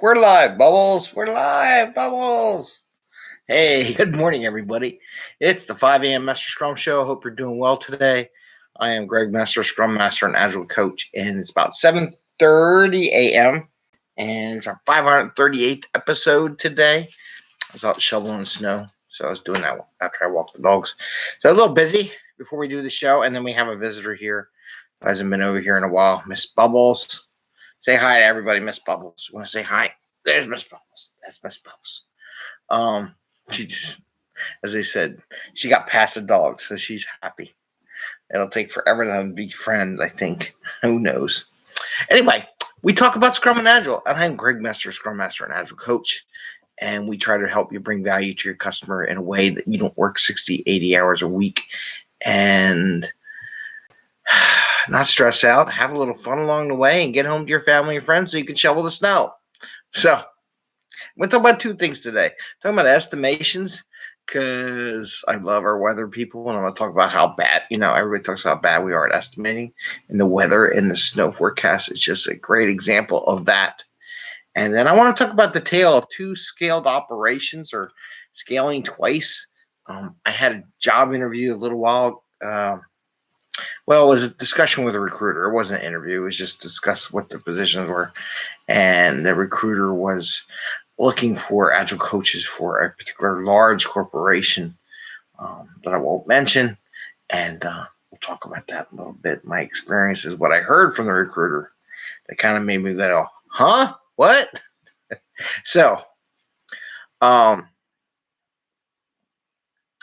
We're live, Bubbles. We're live, Bubbles. Hey, good morning, everybody. It's the 5 a.m. Mester Scrum Show. Hope you're doing well today. I am Greg Mester, Scrum Master and Agile Coach, and it's about 7:30 a.m. and it's our 538th episode today. I was out shoveling snow, so I was doing that after I walked the dogs. So a little busy before we do the show, and then we have a visitor here who hasn't been over here in a while, Miss Bubbles. Say hi to everybody, Miss Bubbles. You want to say hi? There's Miss Bubbles. That's Miss Bubbles. She just, as I said, she got past the dog, so she's happy. It'll take forever for them to be friends, I think. Who knows? Anyway, we talk about Scrum and Agile, and I'm Greg Mester, Scrum Master and Agile Coach, and we try to help you bring value to your customer in a way that you don't work 60, 80 hours a week and not stress out, have a little fun along the way, and get home to your family and friends so you can shovel the snow. So, I'm going to talk about two things today. I'm talking about estimations because I love our weather people, and I'm going to talk about how bad, everybody talks about how bad we are at estimating, and the weather and the snow forecast is just a great example of that. And then I want to talk about the tale of two scaled operations, or scaling twice. I had a job interview a little while well, it was a discussion with a recruiter. It wasn't an interview. It was just discuss what the positions were. And the recruiter was looking for Agile coaches for a particular large corporation that I won't mention. And we'll talk about that a little bit. My experience is what I heard from the recruiter that kind of made me go, huh? What? So, it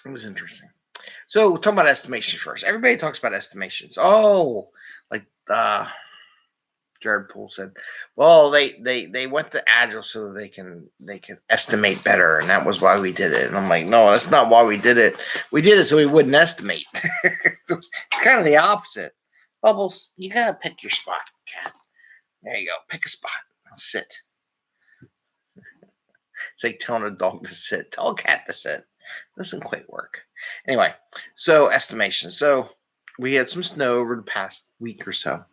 was interesting. So, talking about estimations first. Everybody talks about estimations. Oh, like Jared Poole said, well, they went to Agile so they can estimate better, and that was why we did it. And I'm like, no, that's not why we did it. We did it so we wouldn't estimate. It's kind of the opposite. Bubbles, you gotta pick your spot, cat. There you go. Pick a spot. I'll sit. It's like telling a dog to sit. Tell a cat to sit. Doesn't quite work. Anyway, so estimation. So we had some snow over the past week or so.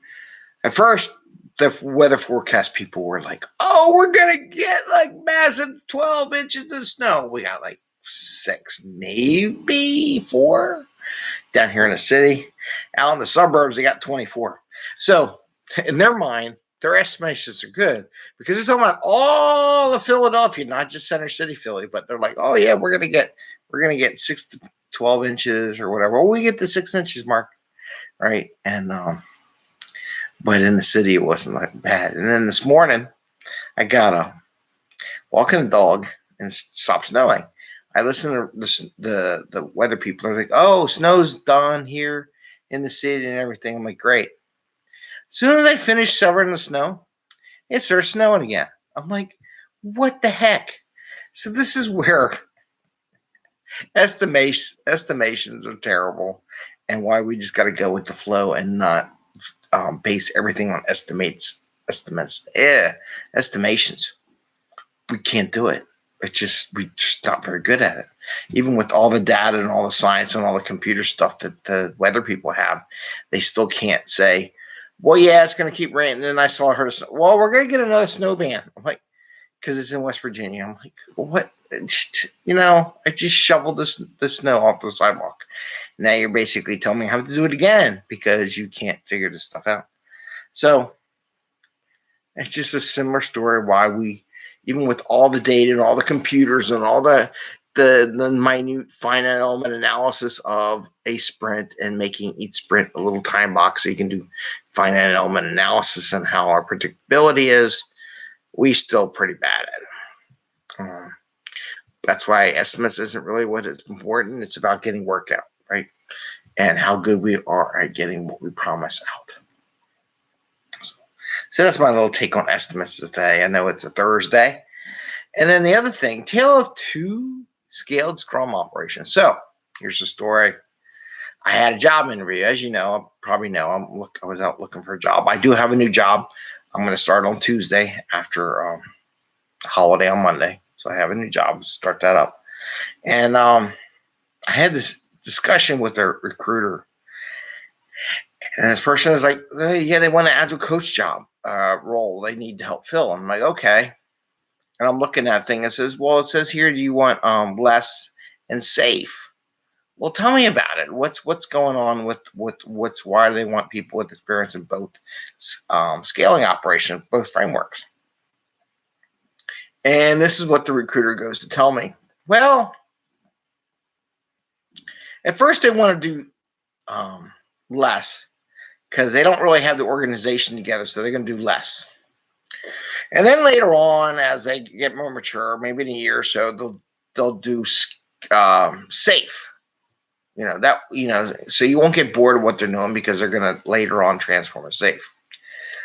At first, the weather forecast people were like, oh, we're going to get like massive 12 inches of snow. We got like 6, maybe 4 down here in the city. Out in the suburbs, they got 24. So in their mind, their estimations are good because they're talking about all of Philadelphia, not just Center City, Philly, but they're like, oh yeah, we're gonna get 6 to 12 inches or whatever. Well, we get the 6 inches mark, right? And but in the city, it wasn't that bad. And then this morning, I got a walking the dog and it stopped snowing. I listened to the weather people. They're like, oh, snow's done here in the city and everything. I'm like, great. As soon as I finished shoveling the snow, it started snowing again. I'm like, what the heck? So this is where estimations are terrible, and why we just got to go with the flow and not base everything on estimations. We can't do it. We're just not very good at it. Even with all the data and all the science and all the computer stuff that the weather people have, they still can't say, well, yeah, it's going to keep raining. And then I heard of, well, we're going to get another snow ban. I'm like, because it's in West Virginia. I'm like, well, what? I just shoveled the snow off the sidewalk. Now you're basically telling me I have to do it again because you can't figure this stuff out. So it's just a similar story why we, even with all the data and all the computers and all the minute finite element analysis of a sprint and making each sprint a little time box so you can do finite element analysis and how our predictability is, we still pretty bad at it. That's why estimates isn't really what is important. It's about getting work out, right? And how good we are at getting what we promise out. So that's my little take on estimates today. I know it's a Thursday. And then the other thing, tale of two scaled Scrum operations. So here's the story. I had a job interview. As you know, probably know, I was out looking for a job. I do have a new job. I'm going to start on Tuesday after holiday on Monday. So I have a new job. Start that up. And I had this discussion with their recruiter. And this person is like, hey, yeah, they want an Agile coach job role. They need to help fill. I'm like, okay. And I'm looking at that thing. It says, well, it says here, do you want less and safe? Well, tell me about it. What's going on with why do they want people with experience in both scaling operations, both frameworks? And this is what the recruiter goes to tell me. Well, at first they want to do less because they don't really have the organization together, so they're going to do less. And then later on, as they get more mature, maybe in a year or so, they'll do safe. So you won't get bored of what they're doing because they're going to later on transform it safe.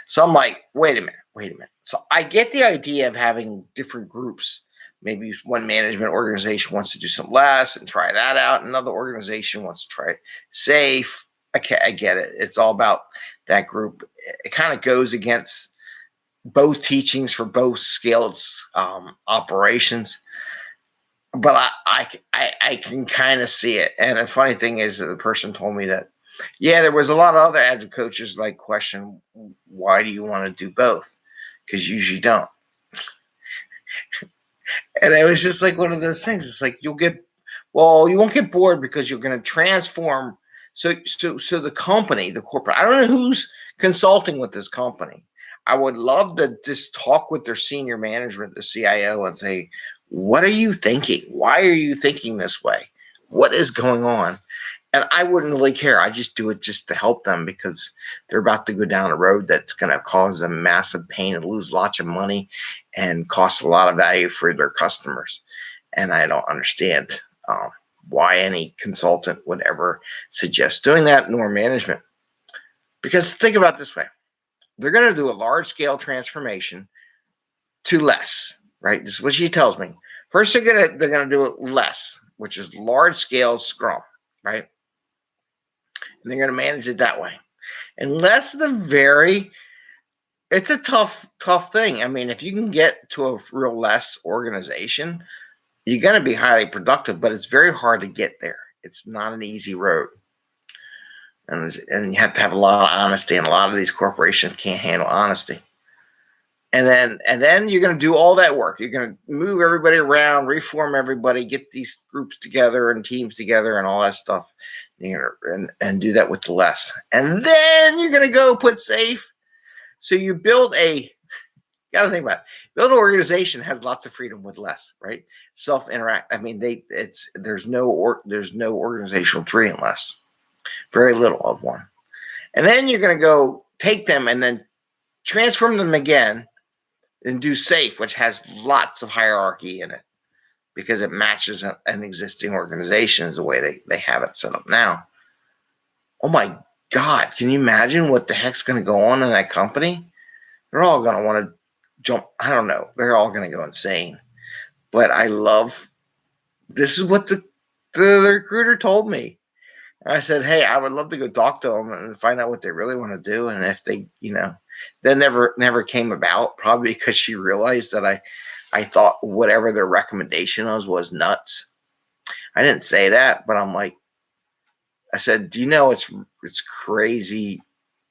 So I'm like, wait a minute. So I get the idea of having different groups. Maybe one management organization wants to do some less and try that out. Another organization wants to try safe. Okay, I get it. It's all about that group. It kind of goes against both teachings for both scaled operations. But I can kind of see it. And the funny thing is that the person told me that, yeah, there was a lot of other agile coaches like question, why do you want to do both? Because you usually don't. And it was just like one of those things. It's like you won't get bored because you're going to transform. So the company, the corporate, I don't know who's consulting with this company. I would love to just talk with their senior management, the CIO, and say, what are you thinking? Why are you thinking this way? What is going on? And I wouldn't really care. I just do it just to help them because they're about to go down a road that's going to cause them massive pain and lose lots of money and cost a lot of value for their customers. And I don't understand why any consultant would ever suggest doing that, nor management. Because think about it this way. They're going to do a large-scale transformation to less, right? This is what she tells me. First, they're going to do it less, which is large-scale Scrum, right? And they're going to manage it that way. Unless it's a tough thing. I mean, if you can get to a real less organization, you're going to be highly productive, but it's very hard to get there. It's not an easy road. And you have to have a lot of honesty, and a lot of these corporations can't handle honesty. And then you're going to do all that work. You're going to move everybody around, reform everybody, get these groups together and teams together and all that stuff, and do that with the less. And then you're going to go put safe. So you got to think about it. Build an organization has lots of freedom with less, right? Self-interact. I mean, there's no organizational tree in less. Very little of one. And then you're going to go take them and then transform them again and do safe, which has lots of hierarchy in it because it matches an existing organization the way they have it set up now. Oh my God, can you imagine what the heck's going to go on in that company? They're all going to want to jump. I don't know. They're all going to go insane. But this is what the recruiter told me. I said, hey, I would love to go talk to them and find out what they really want to do. And if they, that never came about, probably because she realized that I thought whatever their recommendation was nuts. I didn't say that, but I said, do you know it's crazy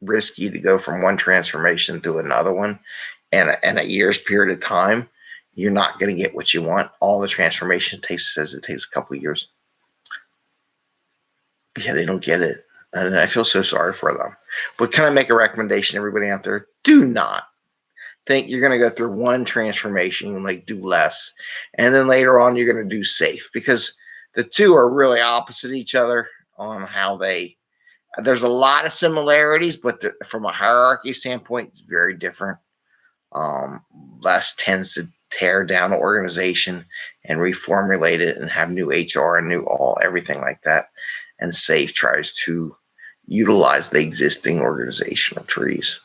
risky to go from one transformation to another one, and a year's period of time, you're not going to get what you want. All the transformation says it takes a couple of years. Yeah, they don't get it. And I feel so sorry for them. But can I make a recommendation, everybody out there? Do not think you're going to go through one transformation and do less. And then later on, you're going to do safe, because the two are really opposite each other on how there's a lot of similarities, but from a hierarchy standpoint, it's very different. Less tends to tear down an organization and reformulate it and have new HR and new everything like that. And safe tries to utilize the existing organizational trees.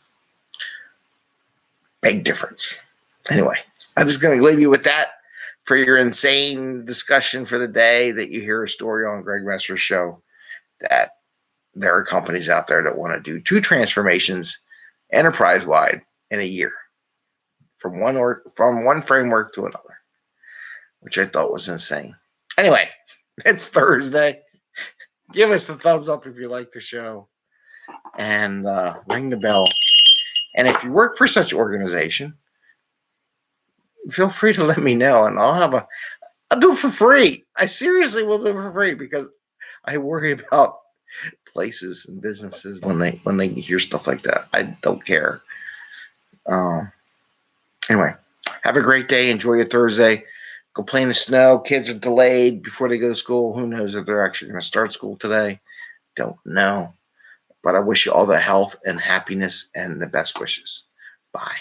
Big difference. Anyway, I'm just going to leave you with that for your insane discussion for the day, that you hear a story on Greg Mester's show that there are companies out there that want to do 2 transformations enterprise-wide in a year from one framework to another, which I thought was insane. Anyway, it's Thursday. Give us the thumbs up if you like the show, and ring the bell. And if you work for such organization, feel free to let me know, and I'll do it for free. I seriously will do it for free because I worry about places and businesses when they hear stuff like that. I don't care. Um, anyway, have a great day. Enjoy your Thursday. Go play in the snow. Kids are delayed before they go to school. Who knows if they're actually going to start school today? Don't know. But I wish you all the health and happiness and the best wishes. Bye.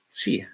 See ya.